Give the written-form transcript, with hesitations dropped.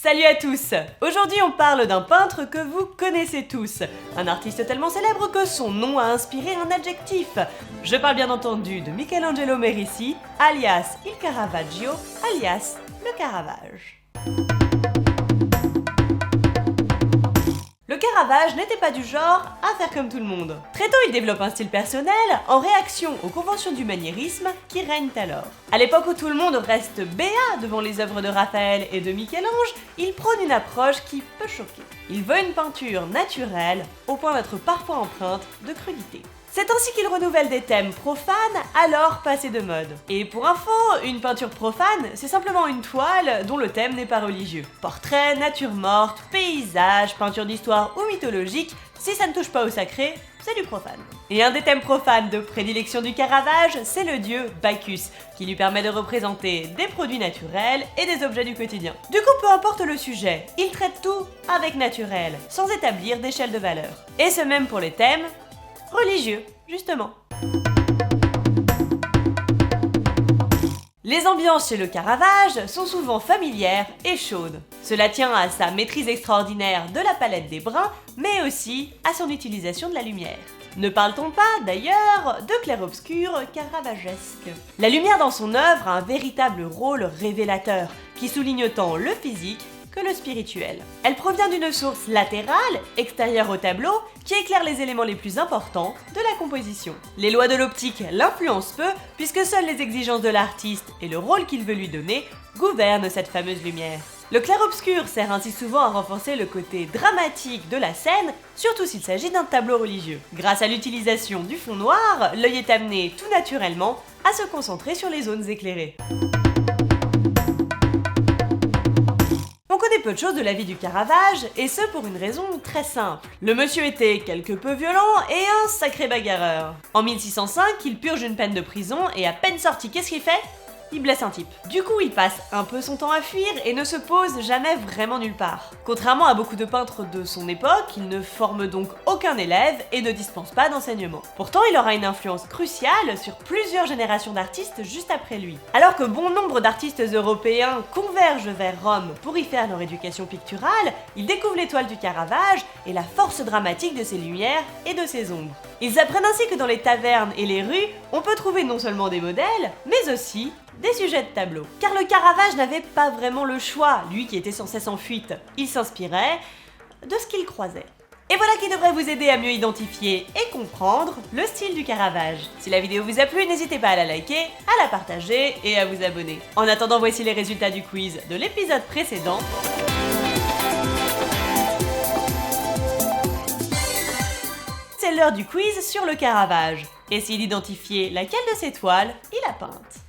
Salut à tous! Aujourd'hui on parle d'un peintre que vous connaissez tous, un artiste tellement célèbre que son nom a inspiré un adjectif. Je parle bien entendu de Michelangelo Merisi, alias Il Caravaggio, alias le Caravage. Le Caravage n'était pas du genre à faire comme tout le monde. Très tôt, il développe un style personnel en réaction aux conventions du maniérisme qui règnent alors. À l'époque où tout le monde reste béat devant les œuvres de Raphaël et de Michel-Ange, il prône une approche qui peut choquer. Il veut une peinture naturelle, au point d'être parfois empreinte de crudité. C'est ainsi qu'il renouvelle des thèmes profanes alors passés de mode. Et pour info, une peinture profane, c'est simplement une toile dont le thème n'est pas religieux. Portrait, nature morte, paysage, peinture d'histoire ou mythologique, si ça ne touche pas au sacré, c'est du profane. Et un des thèmes profanes de prédilection du Caravage, c'est le dieu Bacchus, qui lui permet de représenter des produits naturels et des objets du quotidien. Du coup, peu importe le sujet, il traite tout avec naturel, sans établir d'échelle de valeur. Et ce même pour les thèmes religieux, justement. Les ambiances chez le Caravage sont souvent familières et chaudes. Cela tient à sa maîtrise extraordinaire de la palette des bruns, mais aussi à son utilisation de la lumière. Ne parle-t-on pas, d'ailleurs, de clair-obscur caravagesque? La lumière dans son œuvre a un véritable rôle révélateur, qui souligne tant le physique que le spirituel. Elle provient d'une source latérale, extérieure au tableau, qui éclaire les éléments les plus importants de la composition. Les lois de l'optique l'influencent peu, puisque seules les exigences de l'artiste et le rôle qu'il veut lui donner gouvernent cette fameuse lumière. Le clair-obscur sert ainsi souvent à renforcer le côté dramatique de la scène, surtout s'il s'agit d'un tableau religieux. Grâce à l'utilisation du fond noir, l'œil est amené tout naturellement à se concentrer sur les zones éclairées. On connaît peu de choses de la vie du Caravage, et ce pour une raison très simple. Le monsieur était quelque peu violent et un sacré bagarreur. En 1605, il purge une peine de prison et à peine sorti, qu'est-ce qu'il fait ? Il blesse un type. Du coup, il passe un peu son temps à fuir et ne se pose jamais vraiment nulle part. Contrairement à beaucoup de peintres de son époque, il ne forme donc aucun élève et ne dispense pas d'enseignement. Pourtant, il aura une influence cruciale sur plusieurs générations d'artistes juste après lui. Alors que bon nombre d'artistes européens convergent vers Rome pour y faire leur éducation picturale, ils découvrent l'étoile du Caravage et la force dramatique de ses lumières et de ses ombres. Ils apprennent ainsi que dans les tavernes et les rues, on peut trouver non seulement des modèles, mais aussi des sujets de tableau. Car le Caravage n'avait pas vraiment le choix, lui qui était sans cesse en fuite. Il s'inspirait de ce qu'il croisait. Et voilà qui devrait vous aider à mieux identifier et comprendre le style du Caravage. Si la vidéo vous a plu, n'hésitez pas à la liker, à la partager et à vous abonner. En attendant, voici les résultats du quiz de l'épisode précédent. C'est l'heure du quiz sur le Caravage. Essayez d'identifier laquelle de ces toiles il a peinte.